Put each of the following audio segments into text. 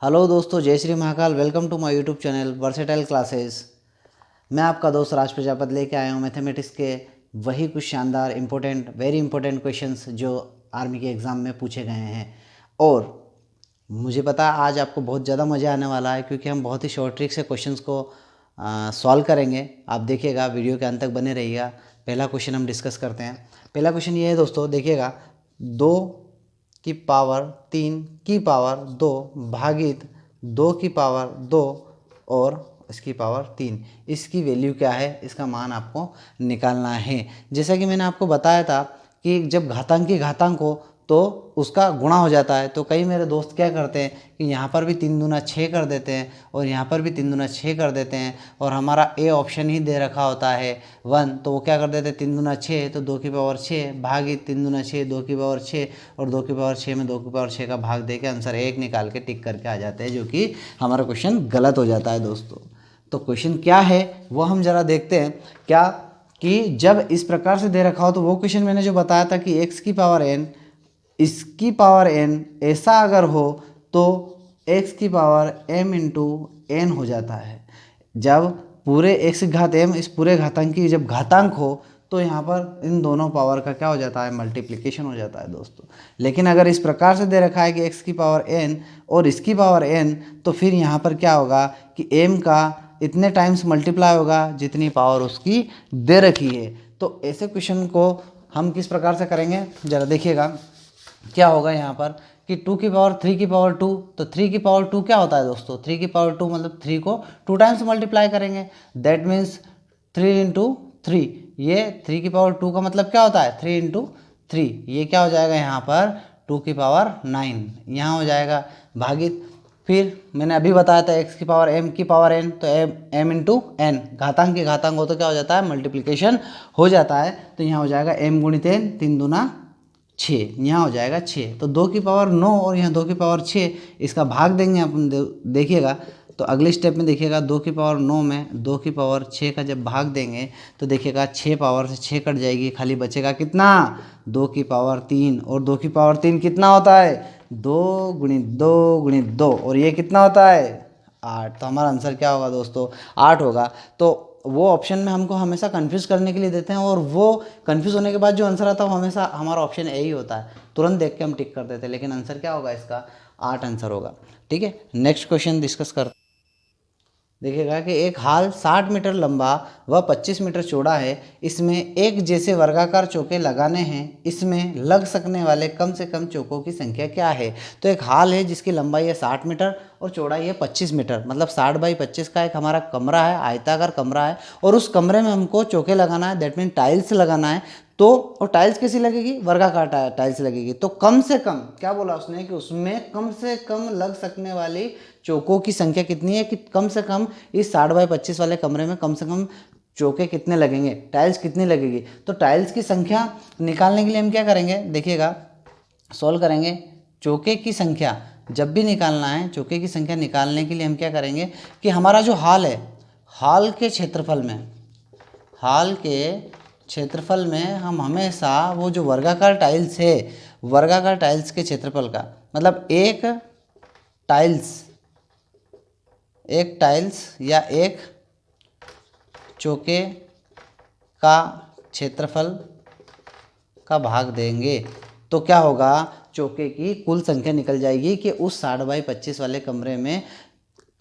Hello दोस्तों, जय Shri Mahakal. Welcome to my YouTube channel Versatile Classes. मैं आपका दोस्त राज प्रजापति लेके आया हूँ मैथमेटिक्स के वही कुछ शानदार वेरी इंपॉर्टेंट क्वेश्चंस जो आर्मी के एग्ज़ाम में पूछे गए हैं। और मुझे पता है आज आपको बहुत ज़्यादा मज़ा आने वाला है, क्योंकि हम बहुत ही शॉर्ट ट्रिक से क्वेश्चंस को सॉल्व करेंगे। आप देखिएगा, वीडियो के अंत तक बने रहिएगा। पहला क्वेश्चन हम डिस्कस करते हैं। पहला क्वेश्चन ये है दोस्तों, देखिएगा, 2 की पावर 3 की पावर 2 भागित 2 की पावर 2 और इसकी पावर 3, इसकी वैल्यू क्या है, इसका मान आपको निकालना है। जैसा कि मैंने आपको बताया था कि जब घातांक की घातांक हो तो उसका गुणा हो जाता है। तो कई मेरे दोस्त क्या करते हैं कि यहाँ पर भी 3 दूना 6 कर देते हैं और यहाँ पर भी 3 दूना 6 कर देते हैं, और हमारा ए ऑप्शन ही दे रखा होता है 1, तो वो क्या कर देते हैं 3 दूना 6, तो 2 की पावर 6 भागित 3 दूना 6, 2 की पावर 6, और 2 की पावर 6 में 2 की पावर 6 का भाग दे के आंसर 1 निकाल के टिक करके आ जाते हैं, जो कि हमारा क्वेश्चन गलत हो जाता है दोस्तों। तो क्वेश्चन क्या है वो हम जरा देखते हैं। क्या कि जब इस प्रकार से दे रखा हो, तो वो क्वेश्चन मैंने जो बताया था कि x की पावर n इसकी पावर n ऐसा अगर हो तो x की पावर m इंटू एन हो जाता है। जब पूरे x घात m इस पूरे घातांक की जब घातांक हो तो यहाँ पर इन दोनों पावर का क्या हो जाता है, मल्टीप्लिकेशन हो जाता है दोस्तों। लेकिन अगर इस प्रकार से दे रखा है कि x की पावर n और इसकी पावर n, तो फिर यहाँ पर क्या होगा कि m का इतने टाइम्स मल्टीप्लाई होगा जितनी पावर उसकी दे रखी है। तो ऐसे क्वेश्चन को हम किस प्रकार से करेंगे, जरा देखिएगा। क्या होगा यहाँ पर कि 2 की पावर 3 की पावर 2, तो 3 की पावर 2 क्या होता है दोस्तों, 3 की पावर 2 मतलब 3 को 2 टाइम्स मल्टीप्लाई करेंगे। That means 3 into 3। ये 3 की पावर 2 का मतलब क्या होता है 3 इंटू 3। ये क्या हो जाएगा यहाँ पर 2 की पावर 9 यहाँ हो जाएगा भागित। फिर मैंने अभी बताया था x की पावर m की पावर n, तो m इंटू एन, घातांक के घातांक हो तो क्या हो जाता है, मल्टीप्लिकेशन हो जाता है। तो यहाँ हो जाएगा m गुणित n, 3 दूना 6, यहाँ हो जाएगा 6। तो 2 की पावर 9 और यहाँ 2 की पावर 6, इसका भाग देंगे अपन। देखिएगा तो अगले स्टेप में देखिएगा, 2 की पावर 9 में 2 की पावर 6 का जब भाग देंगे तो देखिएगा 6 पावर से 6 कट जाएगी, खाली बचेगा कितना 2 की पावर 3। और 2 की पावर 3 कितना होता है 2 गुणित 2 गुणित 2, और ये कितना होता है 8। तो हमारा आंसर क्या होगा दोस्तों 8 होगा। तो वो ऑप्शन में हमको हमेशा कंफ्यूज करने के लिए देते हैं, और वो कंफ्यूज होने के बाद जो आंसर आता है वो हमेशा हमारा ऑप्शन ए ही होता है। तुरंत देख के हम टिक कर देते हैं, लेकिन आंसर क्या होगा इसका 8 आंसर होगा। ठीक है, नेक्स्ट क्वेश्चन डिस्कस करते हैं। देखिएगा कि एक हाल 60 मीटर लंबा व 25 मीटर चौड़ा है, इसमें एक जैसे वर्गाकार चौके लगाने हैं, इसमें लग सकने वाले कम से कम चौकों की संख्या क्या है। तो एक हाल है जिसकी लंबाई है 60 मीटर और चौड़ाई है 25 मीटर, मतलब 60 बाई 25 का एक हमारा कमरा है, आयताकार कमरा है, और उस कमरे में हमको चौके लगाना है, दैट मीन टाइल्स लगाना है। तो और टाइल्स कैसी लगेगी, वर्गाकार टाइल्स लगेगी। तो कम से कम क्या बोला उसने कि उसमें कम से कम लग सकने वाली चौकों की संख्या कितनी है, कि कम से कम इस 60 बाई 25 वाले कमरे में कम से कम चौके कितने लगेंगे, टाइल्स कितनी लगेगी। तो टाइल्स की संख्या निकालने के लिए हम क्या करेंगे, देखिएगा सॉल्व करेंगे। चौके की संख्या जब भी निकालना है, चौके की संख्या निकालने के लिए हम क्या करेंगे कि हमारा जो हाल है, हाल के क्षेत्रफल में हम हमेशा वो जो वर्गाकार टाइल्स है, वर्गाकार टाइल्स के क्षेत्रफल का मतलब एक टाइल्स या एक चौके का क्षेत्रफल का भाग देंगे, तो क्या होगा चौके की कुल संख्या निकल जाएगी कि उस 60 बाई 25 वाले कमरे में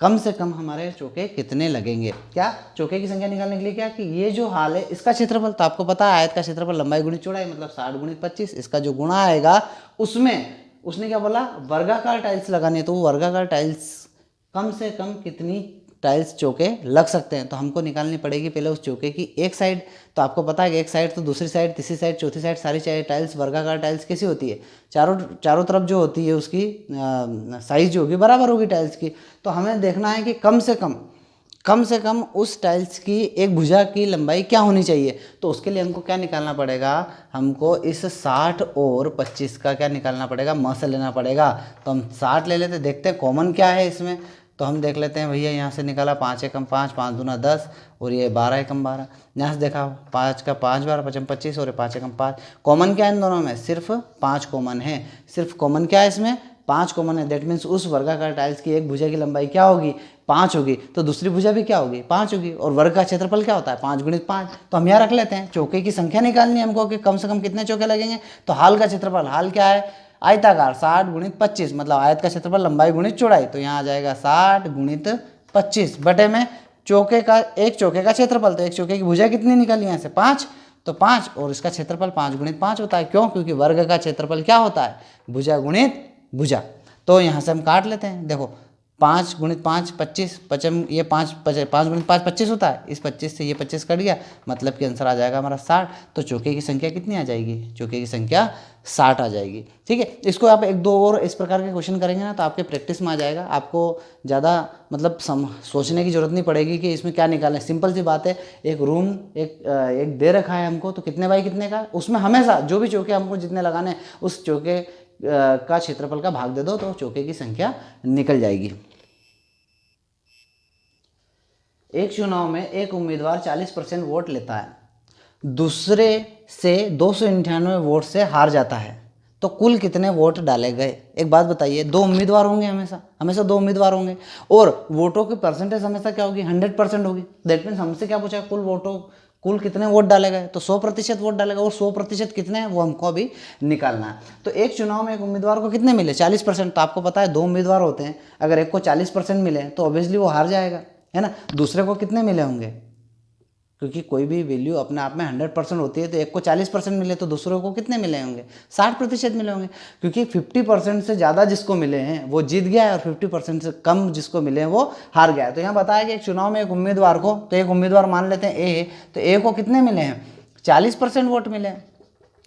कम से कम हमारे चौके कितने लगेंगे। क्या चौके की संख्या निकालने के लिए क्या कि ये जो हाल है इसका क्षेत्रफल, तो आपको पता है आयत का क्षेत्रफल लंबाई गुणित चौड़ाई, मतलब 60 गुणित 25, इसका जो गुणा आएगा उसमें उसने क्या बोला वर्गाकार टाइल्स लगानी है। तो वो वर्गाकार टाइल्स कम से कम कितनी टाइल्स चौके लग सकते हैं, तो हमको निकालनी पड़ेगी पहले उस चौके की एक साइड। तो आपको पता है कि एक साइड तो दूसरी साइड, तीसरी साइड, चौथी साइड, सारी टाइल्स वर्गाकार टाइल्स कैसी होती है, चारों तरफ जो होती है उसकी साइज जो होगी बराबर होगी टाइल्स की। तो हमें देखना है कि कम से कम उस टाइल्स की एक भुजा की लंबाई क्या होनी चाहिए। तो उसके लिए हमको क्या निकालना पड़ेगा, हमको इस 60 और 25 का क्या निकालना पड़ेगा, म से लेना पड़ेगा। तो हम 60 ले लेते, देखते हैं कॉमन क्या है इसमें। तो हम देख लेते हैं भैया, यहाँ से निकाला 5 एकम 5, 5 दूना 10, और ये 12 एकम 12। यहाँ से देखा 5 का 5 बार 5 25, और 5 एकम 5। कॉमन क्या है इन दोनों में, सिर्फ 5 कॉमन है। सिर्फ कॉमन क्या है इसमें 5 कॉमन है, दैट मीन्स उस वर्गाकार टाइल्स की एक भुजा की लंबाई क्या होगी, 5 होगी, तो दूसरी भुजा भी क्या होगी, 5 होगी। और वर्ग का क्षेत्रफल क्या होता है, 5 गुणित 5। तो हम यहाँ रख लेते हैं, चौके की संख्या निकालनी है हमको कि कम से कम कितने चौके लगेंगे। तो हाल का क्षेत्रफल, हाल क्या है, आयताकार, 60 गुणित 25, मतलब आयत का क्षेत्रफल लंबाई गुणित चौड़ाई। तो यहाँ आ जाएगा 60 गुणित 25 बटे में चौके का, एक चौके का क्षेत्रफल, तो एक चौके की भुजा कितनी निकाली यहाँ से, 5, तो 5, और इसका क्षेत्रफल 5 गुणित 5 होता है। क्यों, क्योंकि वर्ग का क्षेत्रफल क्या होता है, भुजा गुणित भुजा। तो यहाँ से हम काट लेते हैं, देखो 5 गुणित 5 25, ये 5 गुणित 5 25 होता है, इस 25 से ये 25 कट गया, मतलब कि आंसर आ जाएगा हमारा 60। तो चौके की संख्या कितनी आ जाएगी, चौके की संख्या 60 आ जाएगी। ठीक है, इसको आप एक दो और इस प्रकार के क्वेश्चन करेंगे ना तो आपके प्रैक्टिस में आ जाएगा, आपको ज़्यादा मतलब सोचने की जरूरत नहीं पड़ेगी कि इसमें क्या निकालना है। सिंपल सी बात है, एक रूम एक दे रखा है हमको, तो कितने बाई कितने का, उसमें हमेशा जो भी चौके हमको जितने लगाने हैं उस चौके का क्षेत्रफल का भाग दे दो तो चौके की संख्या निकल जाएगी। एक चुनाव में एक उम्मीदवार 40% वोट लेता है, दूसरे से 298 वोट से हार जाता है, तो कुल कितने वोट डाले गए। एक बात बताइए, दो उम्मीदवार होंगे, हमेशा दो उम्मीदवार होंगे, और वोटों की परसेंटेज हमेशा क्या होगी, 100% होगी। दैट मीन्स हमसे क्या पूछा, कुल कितने वोट डाले गए, तो 100% वोट डालेगा, और 100% कितने हैं वो हमको अभी निकालना है। तो एक चुनाव में एक उम्मीदवार को कितने मिले, 40%। तो आपको पता है दो उम्मीदवार होते हैं, अगर एक को 40% मिले तो ऑब्वियसली वो हार जाएगा, है ना। दूसरे को कितने मिले होंगे, क्योंकि कोई भी वैल्यू अपने आप में 100% होती है, तो एक को 40% मिले तो दूसरों को कितने मिले होंगे, 60% मिले होंगे। क्योंकि 50% से ज़्यादा जिसको मिले हैं वो जीत गया है, और 50% से कम जिसको मिले हैं वो हार गया है। तो यहाँ बताया कि एक चुनाव में एक उम्मीदवार को, तो एक उम्मीदवार मान लेते हैं ए, तो ए को कितने मिले हैं, 40% वोट मिले हैं।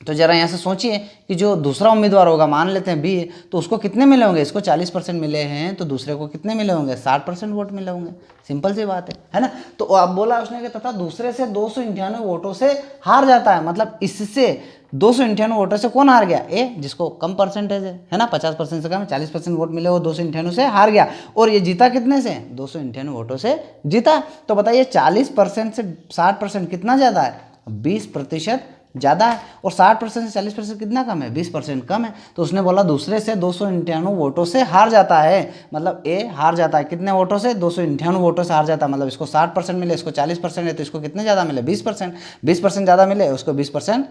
तो जरा यहाँ से सोचिए कि जो दूसरा उम्मीदवार होगा, मान लेते हैं बी, तो उसको कितने मिले होंगे, इसको 40% मिले हैं, तो दूसरे को कितने मिले होंगे, 60% वोट मिले होंगे। सिंपल सी बात है ना। तो अब बोला उसने कि तथा दूसरे से 298 वोटों से हार जाता है, मतलब इससे 298 वोटों से कौन हार गया, ए, जिसको कम परसेंटेज है ना, 50% से कम, 40% वोट मिले, वो 298 से हार गया, और ये जीता कितने से, 298 वोटों से जीता। तो बताइए 40% से 60% कितना ज़्यादा है, 20% ज़्यादा है, और 60% से 40% कितना कम है, 20% कम है। तो उसने बोला दूसरे से 298 वोटों से हार जाता है, मतलब ए हार जाता है कितने वोटों से, 298 वोटों से हार जाता है, मतलब इसको 60% मिले, इसको 40% है, तो इसको कितने ज़्यादा मिले, 20%। 20% ज़्यादा मिले, उसको 20%,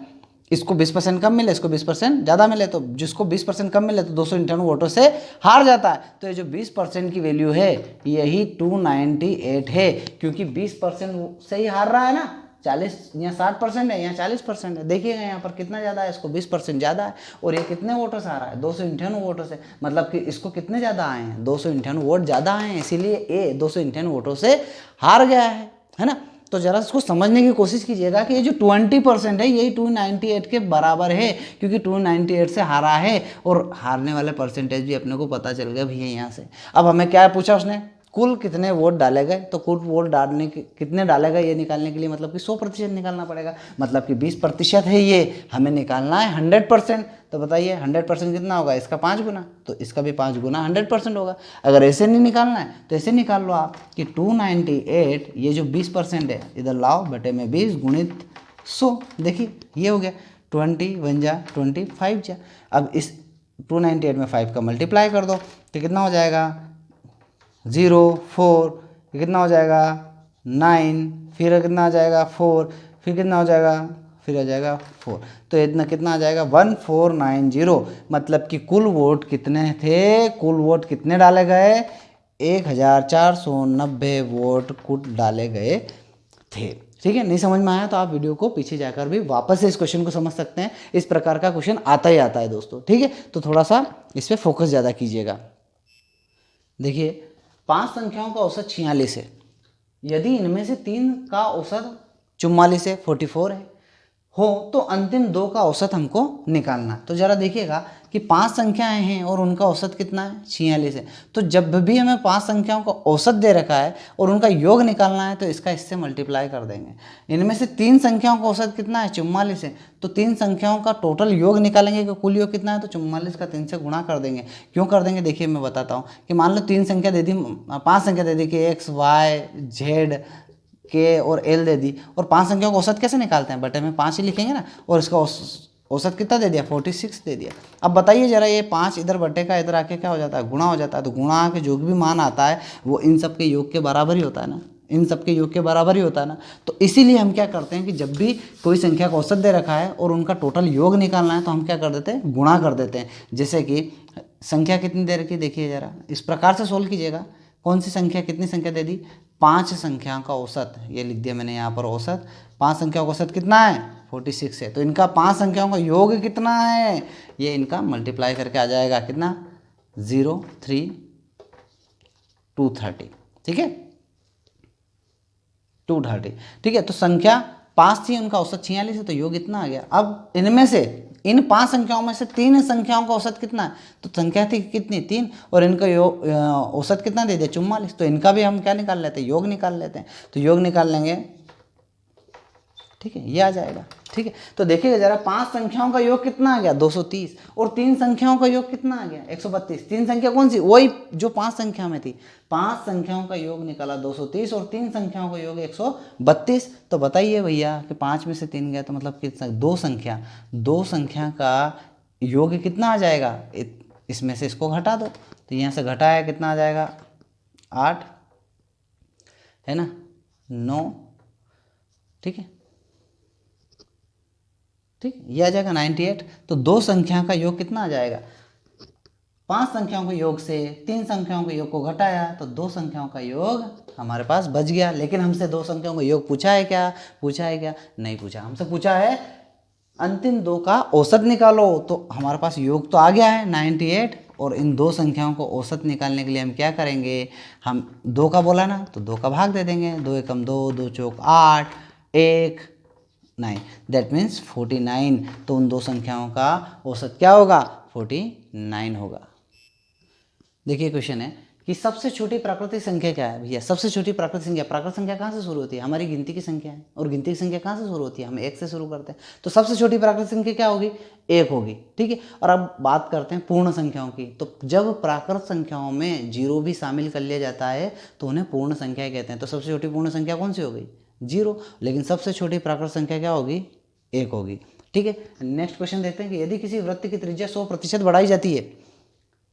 इसको 20% कम मिले, इसको 20% ज़्यादा मिले, तो जिसको 20% कम मिले तो 298 वोटों से हार जाता है। तो ये जो 20% की वैल्यू है यही 298 है, क्योंकि 20% से ही हार रहा है ना, 40 यहाँ 60% है, यहाँ 40% है। देखिएगा यहाँ पर कितना ज़्यादा है, इसको 20% ज़्यादा है, और ये कितने वोटों से आ रहा है, 298 वोटों से, मतलब कि इसको कितने ज़्यादा आए हैं, 298 वोट ज़्यादा आए हैं, इसीलिए ए 298 वोटों से हार गया है ना। तो ज़रा इसको समझने की कोशिश कीजिएगा कि ये जो 20% है यही 298 के बराबर है, क्योंकि 298 से हारा है, और हारने वाले परसेंटेज भी अपने को पता चल गया भैया यहाँ से। अब हमें क्या पूछा उसने, कुल कितने वोट डाले गए, तो कुल वोट डालने के कितने डाले गए ये निकालने के लिए मतलब कि 100% निकालना पड़ेगा, मतलब कि 20% है ये, हमें निकालना है 100%। तो बताइए 100% कितना होगा, इसका 5 गुना, तो इसका भी 5 गुना 100% होगा। अगर ऐसे नहीं निकालना है तो ऐसे निकाल लो आप कि 298 ये जो 20% है इधर लाओ, बटे में 20 गुणित 100, देखिए ये हो गया 20 1 जा 25 जा। अब इस 298 में 5 का मल्टीप्लाई कर दो तो कितना हो जाएगा, 0 4, कितना हो जाएगा 9, फिर कितना आ जाएगा 4, फिर कितना हो जाएगा, फिर आ जाएगा 4, तो इतना कितना आ जाएगा 1490। मतलब कि कुल वोट कितने थे, कुल वोट कितने डाले गए, 1490 वोट कुल डाले गए थे। ठीक है, नहीं समझ में आया तो आप वीडियो को पीछे जाकर भी वापस से इस क्वेश्चन को समझ सकते हैं। इस प्रकार का क्वेश्चन आता ही आता है दोस्तों। ठीक है, तो थोड़ा सा इस पर फोकस ज़्यादा कीजिएगा। देखिए 5 संख्याओं का औसत 46 है, यदि इनमें से 3 का औसत 44 है, 44 है हो, तो अंतिम 2 का औसत हमको निकालना। तो ज़रा देखिएगा कि 5 संख्याएं हैं और उनका औसत कितना है, 46 है। तो जब भी हमें 5 संख्याओं का औसत दे रखा है और उनका योग निकालना है तो इसका इससे मल्टीप्लाई कर देंगे। इनमें से 3 संख्याओं का औसत कितना है, 44 है, तो 3 संख्याओं का टोटल योग निकालेंगे कि कुल योग कितना है, तो 44 का 3 से गुणा कर देंगे। क्यों कर देंगे, देखिए मैं बताता हूँ कि मान लो 3 संख्या दे दी, 5 संख्या दे दी कि x y z के और एल दे दी, और 5 संख्याओं का औसत कैसे निकालते हैं, बटे में 5 ही लिखेंगे ना, और इसका औसत कितना दे दिया 46 दे दिया। अब बताइए जरा, ये 5 इधर बटे का इधर आके क्या हो जाता है, गुणा हो जाता है। तो गुणा आके जो भी मान आता है वो इन सब के योग के बराबर ही होता है ना, इन सब के योग के बराबर ही होता है ना। तो इसीलिए हम क्या करते हैं कि जब भी कोई संख्या का औसत दे रखा है और उनका टोटल योग निकालना है तो हम क्या कर देते हैं, गुणा कर देते हैं। जैसे कि संख्या कितनी दे रखी है, देखिए जरा इस प्रकार से सोल्व कीजिएगा। कौन सी संख्या, कितनी संख्या दे दी, 5 संख्याओं का औसत, ये लिख दिया मैंने यहाँ पर औसत। 5 संख्याओं का औसत कितना है 46 है। तो इनका 5 संख्याओं का योग कितना है, ये इनका मल्टीप्लाई करके आ जाएगा कितना 0 3 230, ठीक है 230, ठीक है। तो संख्या 5 थी, उनका औसत 46 है, तो योग इतना आ गया। अब इनमें से इन 5 संख्याओं में से 3 संख्याओं का औसत कितना है, तो संख्या थी कितनी 3, और इनका योग औसत कितना दे दिया 44। तो इनका भी हम क्या निकाल लेते हैं, योग निकाल लेते हैं। तो योग निकाल लेंगे, ठीक है, ये आ जाएगा, ठीक है। तो देखिएगा जरा, 5 संख्याओं का योग कितना आ गया 230, और 3 संख्याओं का योग कितना आ गया 132। 3 संख्या कौन सी, वही जो 5 संख्या में थी। 5 संख्याओं का योग निकाला 230 और 3 संख्याओं का योग 132। तो बताइए भैया कि 5 में से 3 गया तो मतलब कितना, 2 संख्या का योग कितना आ जाएगा, इसमें से इसको घटा दो। तो यहाँ से घटाया कितना आ जाएगा 8 है ना, 9, ठीक है, ठीक, ये आ जाएगा 98। तो 2 संख्या का योग कितना आ जाएगा, 5 संख्याओं के योग से 3 संख्याओं के योग को घटाया तो 2 संख्याओं का योग हमारे पास बच गया। लेकिन हमसे 2 संख्याओं का योग पूछा है क्या, नहीं पूछा। हमसे पूछा है अंतिम 2 का औसत निकालो। तो हमारे पास योग तो आ गया है 98, और इन 2 संख्याओं को औसत निकालने के लिए हम क्या करेंगे, हम 2 का बोला ना तो 2 का भाग दे देंगे। 2 एकम 2, 2 चौक 8, 1 9, दैट मीन्स 49। तो उन 2 संख्याओं का औसत क्या होगा 49 होगा। देखिए क्वेश्चन है कि सबसे छोटी प्राकृतिक संख्या क्या है भैया, सबसे छोटी प्राकृतिक संख्या कहाँ से शुरू होती है, हमारी गिनती की संख्या है, और गिनती की संख्या कहाँ से शुरू होती है, हम 1 से शुरू करते हैं। तो सबसे छोटी प्राकृतिक संख्या क्या होगी, 1 होगी, ठीक है। और अब बात करते हैं पूर्ण संख्याओं की। तो जब प्राकृत संख्याओं में 0 भी शामिल कर लिया जाता है तो उन्हें पूर्ण संख्या कहते हैं। तो सबसे छोटी पूर्ण संख्या कौन सी हो गई 0, लेकिन सबसे छोटी प्राकृत संख्या क्या होगी 1 होगी, ठीक है। नेक्स्ट क्वेश्चन देखते हैं कि यदि किसी वृत्त की त्रिज्या 100% बढ़ाई जाती है,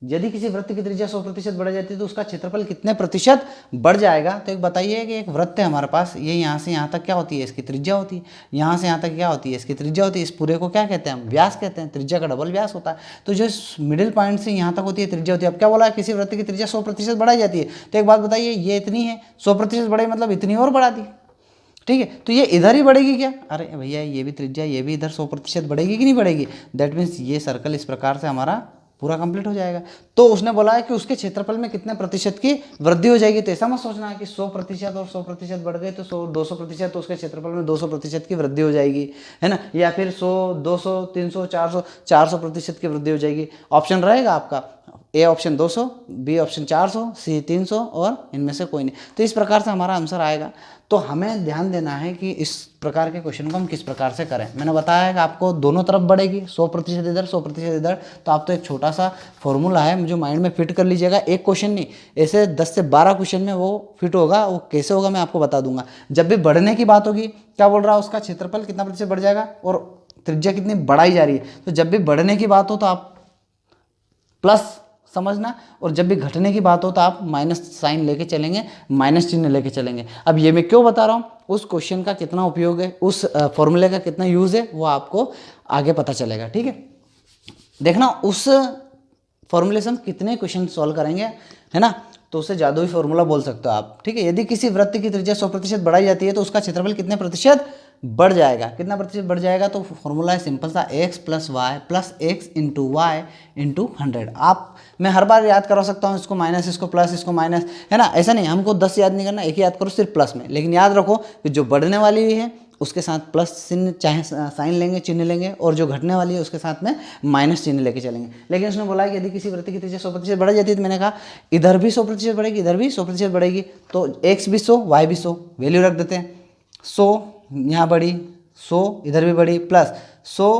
यदि किसी वृत्त की त्रिज्या 100% बढ़ जाती है तो उसका क्षेत्रफल कितने प्रतिशत बढ़ जाएगा। तो एक बताइए कि एक वृत्त है हमारे पास, ये यहाँ से यहाँ तक क्या होती है, इसकी त्रिज्या होती है, यहाँ से यहाँ तक क्या होती है, इसकी त्रिज्या होती है। इस पूरे को क्या कहते हैं हम, व्यास कहते हैं। त्रिज्या का डबल व्यास होता है। तो जो मिडिल पॉइंट से यहाँ तक होती है त्रिज्या होती है। अब क्या बोला है, किसी वृत्त की त्रिज्या 100% बढ़ाई जाती है। तो एक बात बताइए, ये इतनी है 100% बढ़ाई मतलब इतनी और बढ़ा दी, ठीक है। तो ये इधर ही बढ़ेगी क्या, अरे भैया ये भी त्रिज्या, ये भी इधर 100% बढ़ेगी कि नहीं बढ़ेगी। दैट मीन्स ये सर्कल इस प्रकार से हमारा पूरा कंप्लीट हो जाएगा। तो उसने बोला है कि उसके क्षेत्रफल में कितने प्रतिशत की वृद्धि हो जाएगी। तो ऐसा मत सोचना है कि 100% और 100% बढ़ गए तो 200%, तो उसके क्षेत्रफल में 200% की वृद्धि हो जाएगी, है ना। या फिर 100 200 300 400% की वृद्धि हो जाएगी। ऑप्शन रहेगा आपका, ए ऑप्शन 200, बी ऑप्शन 400, सी 300, और इनमें से कोई नहीं। तो इस प्रकार से हमारा आंसर आएगा। तो हमें ध्यान देना है कि इस प्रकार के क्वेश्चन को हम किस प्रकार से करें। मैंने बताया है कि आपको दोनों तरफ बढ़ेगी, 100% इधर 100% इधर। तो आप तो एक छोटा सा फॉर्मूला है जो माइंड में फिट कर लीजिएगा। एक क्वेश्चन नहीं, ऐसे 10 से 12 क्वेश्चन में वो फिट होगा। वो कैसे होगा मैं आपको बता दूंगा। जब भी बढ़ने की बात होगी, क्या बोल रहा है, उसका क्षेत्रफल कितना प्रतिशत बढ़ जाएगा और त्रिज्या कितनी बढ़ाई जा रही है। तो जब भी बढ़ने की बात हो तो आप प्लस समझना, और जब भी घटने की बात हो तो आप माइनस साइन लेके चलेंगे, माइनस चिन्ह लेके चलेंगे। अब ये मैं क्यों बता रहा हूँ, उस क्वेश्चन का कितना उपयोग है, उस फॉर्मूले का कितना यूज़ है, वो आपको आगे पता चलेगा, ठीक है। देखना उस फॉर्मूले से हम कितने क्वेश्चन सॉल्व करेंगे, है ना। तो उसे जादुई फॉर्मूला बोल सकते हो आप, ठीक है। यदि किसी वृत्त की त्रिज्या 100% बढ़ाई जाती है तो उसका क्षेत्रफल कितने प्रतिशत बढ़ जाएगा, कितना प्रतिशत बढ़ जाएगा। तो फॉर्मूला है सिंपल सा, x + y + x × y × 100। आप मैं हर बार याद करवा सकता हूँ, इसको माइनस, इसको प्लस, इसको माइनस, है ना। ऐसा नहीं, हमको 10 याद नहीं करना, एक ही याद करो सिर्फ प्लस में। लेकिन याद रखो कि जो बढ़ने वाली है उसके साथ प्लस चिन्ह चाहे साइन लेंगे, चिन्ह लेंगे, और जो घटने वाली है उसके साथ में माइनस चिन्ह लेके चलेंगे। लेकिन उसने बोला कि यदि किसी वृत्त की त्रिज्या 100% बढ़ जाती है, तो मैंने कहा इधर भी 100% बढ़ेगी, इधर भी 100% बढ़ेगी। तो x भी 100, y भी 100, वैल्यू रख देते हैं। 100 यहाँ बढ़ी, 100 इधर भी बढ़ी, प्लस 100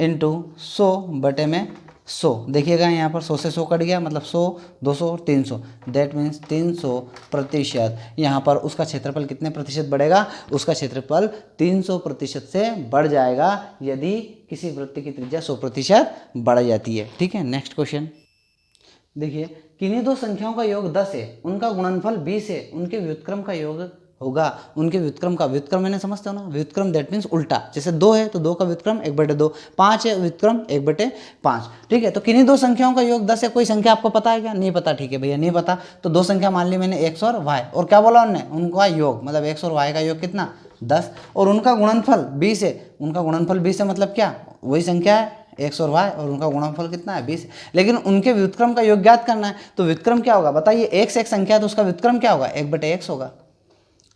× 100 बटे में 100। देखिएगा यहाँ पर 100 से 100 कट गया, मतलब 100, 200, 300, दैट मीन्स 300%। यहाँ पर उसका क्षेत्रफल कितने प्रतिशत बढ़ेगा? उसका क्षेत्रफल 300% से बढ़ जाएगा यदि किसी वृत्त की त्रिज्या 100% बढ़ जाती है। ठीक है, नेक्स्ट क्वेश्चन देखिए, किन्हीं दो संख्याओं का योग 10 है, उनका गुणनफल 20 है, उनके व्युत्क्रम का योग होगा। उनके व्युत्क्रम का, व्युत्क्रम मैंने समझते हो ना, व्युत्क्रम दैट मीन्स उल्टा। जैसे 2 है तो 2 का व्युत्क्रम 1/2, 5 है व्युत्क्रम 1/5। ठीक है, तो किन्हीं दो संख्याओं का योग 10 है। कोई संख्या आपको पता है क्या? नहीं पता। ठीक है भैया, नहीं पता तो दो संख्या मान ली मैंने, x और y, और क्या बोला उन्होंने? उनका योग, मतलब x और y का योग कितना? 10, और उनका गुणनफल 20 है। उनका गुणनफल 20 है मतलब क्या? वही संख्या है x और y, और उनका गुणनफल कितना है? 20। लेकिन उनके व्युत्क्रम का योग ज्ञात करना है, तो व्युत्क्रम क्या होगा बताइए? x एक संख्या है तो उसका व्युत्क्रम क्या होगा? 1/x होगा,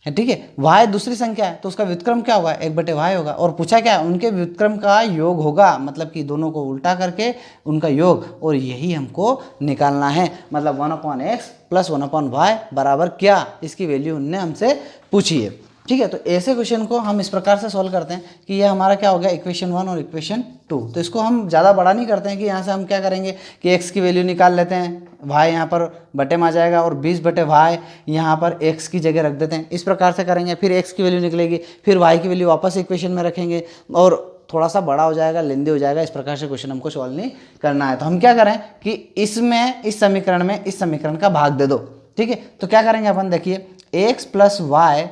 है ठीक है। y दूसरी संख्या है तो उसका व्युत्क्रम क्या होगा? 1/y होगा। और पूछा क्या है? उनके व्युत्क्रम का योग होगा, मतलब कि दोनों को उल्टा करके उनका योग, और यही हमको निकालना है। मतलब 1/x + 1/y बराबर क्या? इसकी वैल्यू उनने हमसे पूछी है। ठीक है, तो ऐसे क्वेश्चन को हम इस प्रकार से सॉल्व करते हैं कि ये हमारा क्या हो गया? इक्वेशन 1 और इक्वेशन 2। तो इसको हम ज़्यादा बड़ा नहीं करते हैं कि यहाँ से हम क्या करेंगे कि x की वैल्यू निकाल लेते हैं, y यहाँ पर बटे में आ जाएगा, और 20/y यहाँ पर x की जगह रख देते हैं। इस प्रकार से करेंगे, फिर x की वैल्यू निकलेगी, फिर y की वैल्यू वापस इक्वेशन में रखेंगे, और थोड़ा सा बड़ा हो जाएगा, लेंदी हो जाएगा। इस प्रकार से क्वेश्चन हमको सॉल्व नहीं करना है। तो हम क्या करें कि इसमें, इस समीकरण में इस समीकरण का भाग दे दो। ठीक है, तो क्या करेंगे अपन? देखिए, x + y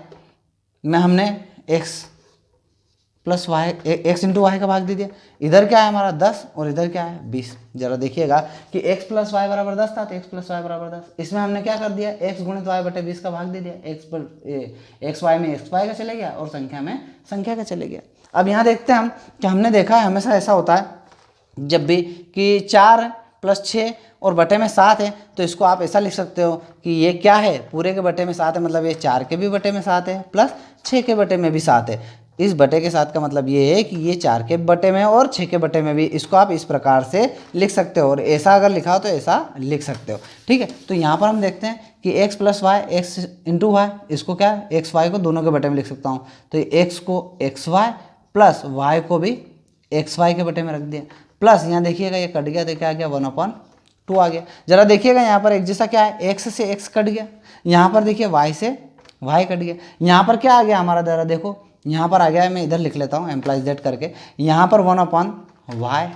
में हमने x + y, x × y का भाग दे दिया। इधर क्या है हमारा? 10, और इधर क्या है? 20। जरा देखिएगा कि x + y बराबर 10 था, तो x + y बराबर 10। इसमें हमने क्या कर दिया? x × y/20 का भाग दे दिया। x y में x y का चले गया, और संख्या में संख्या का चले गया। अब यहाँ देखते हैं हम कि हमने देखा है हमेशा ऐसा होता है जब भी कि 4 + 6 और बटे में 7 है, तो इसको आप ऐसा लिख सकते हो कि ये क्या है? पूरे के बटे में 7 है, मतलब ये 4 के भी बटे में 7 है, प्लस 6 के बटे में भी 7 है। इस बटे के 7 का मतलब ये है कि ये 4 के बटे में और 6 के बटे में भी। इसको आप इस प्रकार से लिख सकते हो, और ऐसा अगर लिखा हो तो ऐसा लिख सकते हो। ठीक है, तो यहाँ पर हम देखते हैं कि x + y, x × y, इसको क्या है? x y को दोनों के बटे में लिख सकता हूँ, तो x को xy प्लस y को भी xy के बटे में रख दिया, प्लस यहाँ देखिएगा ये कट गया तो क्या आ गया? 1/2 आ गया। जरा देखिएगा यहाँ पर एक जैसा क्या है? x से x कट गया, यहाँ पर देखिए y से y कट गया। यहाँ पर क्या आ गया हमारा? जरा देखो, यहाँ पर आ गया है, मैं इधर लिख लेता हूँ एम्प्लाइज करके। यहाँ पर 1/y,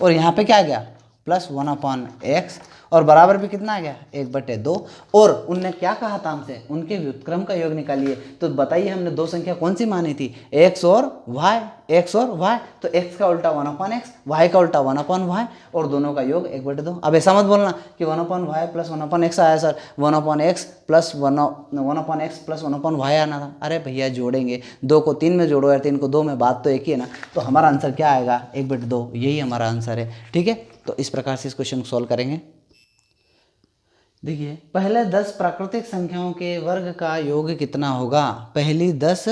और यहाँ पे क्या आ गया? +1/x, और बराबर भी कितना आ गया? 1/2। और उनने क्या कहा था हमसे? उनके व्युत्क्रम का योग निकालिए। तो बताइए हमने दो संख्या कौन सी मानी थी? x और y, x और y। तो x का उल्टा 1/x, y का उल्टा 1/y, और दोनों का योग 1/2। अब ऐसा मत बोलना कि 1/y + 1/x आया सर, 1/x + 1/y आना था। अरे भैया जोड़ेंगे, 2 को 3 में जोड़ो या 3 को 2 में, बात तो एक ही है ना। तो हमारा आंसर क्या आएगा? 1/2, यही हमारा आंसर है। ठीक है, तो इस प्रकार से इस क्वेश्चन को सॉल्व करेंगे। देखिए, पहले 10 प्राकृतिक संख्याओं के वर्ग का योग कितना होगा? पहली 10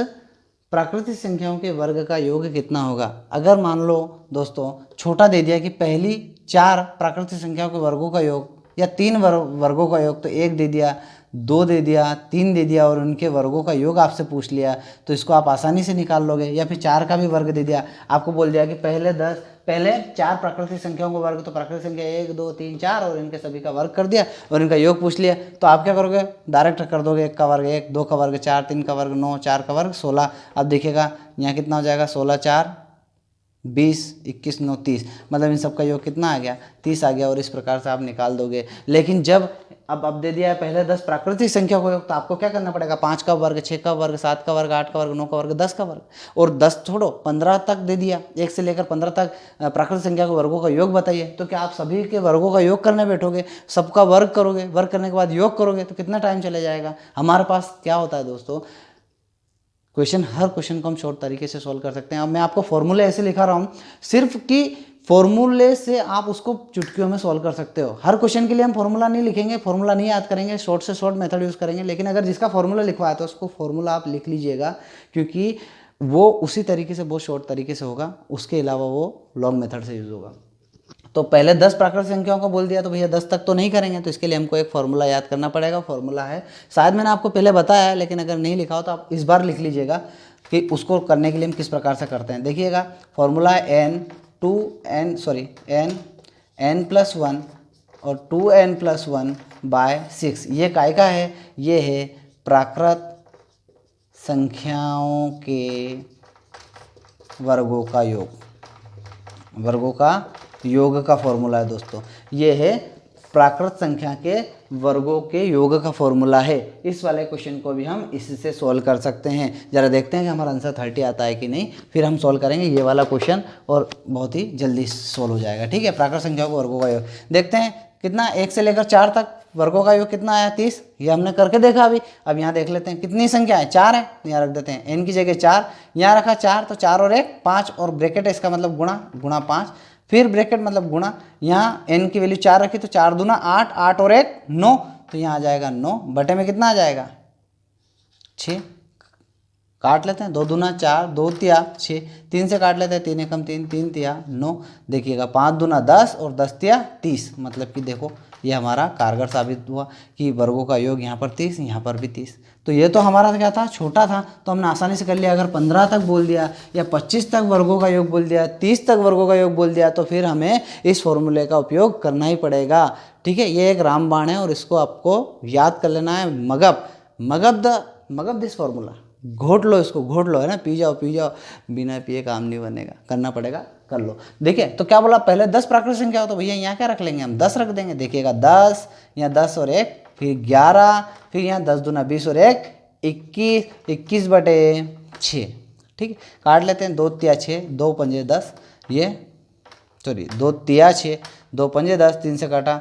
प्राकृतिक संख्याओं के वर्ग का योग कितना होगा? अगर मान लो दोस्तों छोटा दे दिया कि पहली 4 प्राकृतिक संख्याओं के वर्गों का योग, या 3 वर्गों का योग, तो 1 दे दिया, 2 दे दिया, 3 दे दिया, और उनके वर्गों का योग आपसे पूछ लिया, तो इसको आप आसानी से निकाल लोगे। या फिर 4 का भी वर्ग दे दिया, आपको बोल दिया कि पहले 4 प्राकृतिक संख्याओं का वर्ग, तो प्राकृतिक संख्या 1 2 3 4, और इनके सभी का वर्ग कर दिया, और इनका योग पूछ लिया, तो आप क्या करोगे? डायरेक्ट कर दोगे। 1 का वर्ग 1, 2 का वर्ग 4, 3 का वर्ग 9, 4 का वर्ग 16। अब देखिएगा यहाँ कितना हो जाएगा? 16 4 20, 21 9 30, मतलब इन सब का योग कितना आ गया? 30 आ गया, और इस प्रकार से आप निकाल दोगे। लेकिन जब अब दे दिया है पहले 10 प्राकृतिक संख्या को योग, तो आपको क्या करना पड़ेगा? 5 का वर्ग, 6 का वर्ग, 7 का वर्ग, 8 का वर्ग, 9 का वर्ग, 10 का वर्ग, और 10 छोड़ो 15 तक दे दिया, 1 से लेकर 15 तक प्राकृतिक संख्या के वर्गों का योग बताइए। तो क्या आप सभी के वर्गों का योग करने बैठोगे? सबका वर्ग करोगे, वर्ग करने के बाद योग करोगे, तो कितना टाइम चले जाएगा? हमारे पास क्या होता है दोस्तों, हर क्वेश्चन को हम शॉर्ट तरीके से सॉल्व कर सकते हैं। अब मैं आपको फॉर्मूले ऐसे लिखा रहा हूँ सिर्फ कि फॉर्मूले से आप उसको चुटकियों में सॉल्व कर सकते हो। हर क्वेश्चन के लिए हम फॉर्मूला नहीं लिखेंगे, फॉर्मूला नहीं याद करेंगे, शॉर्ट से शॉर्ट मेथड यूज़ करेंगे। लेकिन अगर जिसका फॉर्मूला लिखवा है तो उसको फॉर्मूला आप लिख लीजिएगा, क्योंकि वो उसी तरीके से, बहुत शॉर्ट तरीके से होगा, उसके अलावा वो लॉन्ग मेथड से यूज़ होगा। तो पहले 10 प्राकृतिक संख्याओं को बोल दिया, तो भैया 10 तक तो नहीं करेंगे, तो इसके लिए हमको एक फॉर्मूला याद करना पड़ेगा। फॉर्मूला है, शायद मैंने आपको पहले बताया है, लेकिन अगर नहीं लिखा हो तो आप इस बार लिख लीजिएगा कि उसको करने के लिए हम किस प्रकार से करते हैं। देखिएगा, फॉर्मूला है n n+1 और 2n+1/6। ये काय का है? ये है प्राकृत संख्याओं के वर्गों का योग। वर्गों का योग का फॉर्मूला है दोस्तों। ये है प्राकृत संख्या के वर्गों के योग का फॉर्मूला है। इस वाले क्वेश्चन को भी हम इससे सॉल्व कर सकते हैं। ज़रा देखते हैं कि हमारा आंसर 30 आता है कि नहीं, फिर हम सॉल्व करेंगे ये वाला क्वेश्चन और बहुत ही जल्दी सॉल्व हो जाएगा। ठीक है, प्राकृत संख्याओं के वर्गों का योग देखते हैं कितना, 1 से लेकर 4 तक वर्गों का योग कितना आया? 30। ये हमने करके देखा अभी। अब यहाँ देख लेते हैं कितनी संख्या है, 4 है, तो यहाँ रख देते हैं n की जगह 4, यहाँ रखा 4, तो 4 और 1 5 और ब्रैकेट है, इसका मतलब गुणा 5, फिर ब्रैकेट मतलब गुणा, यहाँ n की वैल्यू 4 रखी तो 4 दूना 8, 8 और 1 9, तो यहाँ आ जाएगा 9 बटे में कितना आ जाएगा 6। काट लेते हैं, 2 दूना 4, 2 तिया 6, 3 से काट लेते हैं, 3 एकम 3, 3 तिया 9। देखिएगा 5 दूना 10 और 10 तिया 30, मतलब कि देखो ये हमारा कारगर साबित हुआ कि वर्गों का योग यहाँ पर 30, यहाँ पर भी 30। तो ये तो हमारा क्या था, छोटा था, तो हमने आसानी से कर लिया। अगर 15 तक बोल दिया या 25 तक वर्गों का योग बोल दिया, 30 तक वर्गों का योग बोल दिया, तो फिर हमें इस फॉर्मूले का उपयोग करना ही पड़ेगा। ठीक है, ये एक रामबाण है और इसको आपको याद कर लेना है। मगब दिस फॉर्मूला, घोट लो इसको, घोट लो, है ना, पी जाओ, बिना पिए काम नहीं बनेगा, करना पड़ेगा, कर लो। देखिए तो क्या बोला, पहले 10 प्राकृत संख्या हो तो भैया यहाँ क्या रख लेंगे हम, 10 रख देंगे। देखिएगा 10, यहाँ 10 और 1, फिर 11, फिर यहाँ 10 दूना 20 और 1 21, 21 बटे 6। ठीक है, काट लेते हैं, 2 तिया 6, 2 पंजे 10, ये सॉरी 2 तिया 6, 2 पंजे 10, 3 से काटा,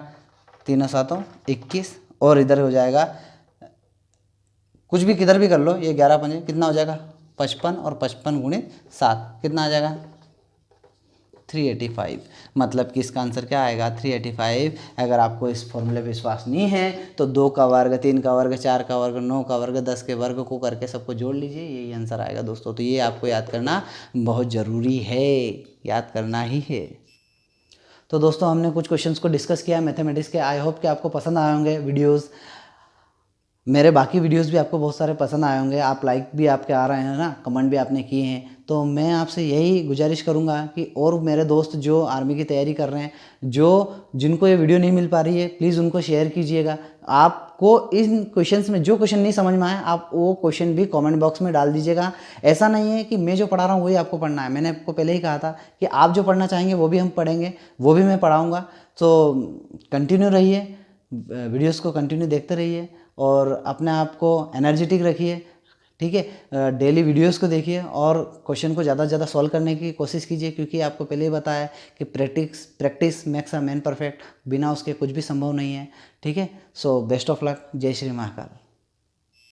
3 7 21, और इधर हो जाएगा कुछ भी किधर भी कर लो, ये 11 पंजे कितना हो जाएगा 55, और 55 गुणित 7 कितना आ जाएगा 385। मतलब कि इसका आंसर क्या आएगा 385। अगर आपको इस फॉर्मूले पे विश्वास नहीं है तो 2 का वर्ग, 3 का वर्ग, 4 का वर्ग, 9 का वर्ग, 10 के वर्ग को करके सबको जोड़ लीजिए, यही आंसर आएगा दोस्तों। तो ये आपको याद करना बहुत ज़रूरी है, याद करना ही है। तो दोस्तों हमने कुछ क्वेश्चंस को डिस्कस किया मैथमेटिक्स के। आई होप कि आपको पसंद आए होंगे वीडियोज़। मेरे बाकी वीडियोस भी आपको बहुत सारे पसंद आए होंगे। आप लाइक भी आपके आ रहे हैं ना, कमेंट भी आपने किए हैं। तो मैं आपसे यही गुजारिश करूंगा कि और मेरे दोस्त जो आर्मी की तैयारी कर रहे हैं, जिनको ये वीडियो नहीं मिल पा रही है, प्लीज़ उनको शेयर कीजिएगा। आपको इन क्वेश्चंस में जो क्वेश्चन नहीं समझ में आए, आप वो क्वेश्चन भी कमेंट बॉक्स में डाल दीजिएगा। ऐसा नहीं है कि मैं जो पढ़ा रहा हूँ वही आपको पढ़ना है। मैंने आपको पहले ही कहा था कि आप जो पढ़ना चाहेंगे वो भी हम पढ़ेंगे, वो भी मैं पढ़ाऊँगा। तो कंटिन्यू रहिए, वीडियोज़ को कंटिन्यू देखते रहिए और अपने आप को एनर्जेटिक रखिए। ठीक है, डेली वीडियोस को देखिए और क्वेश्चन को ज़्यादा से ज़्यादा सॉल्व करने की कोशिश कीजिए, क्योंकि आपको पहले ही बताया है कि practice makes a man perfect. बिना उसके कुछ भी संभव नहीं है। ठीक है, सो बेस्ट ऑफ लक। जय श्री महाकाल।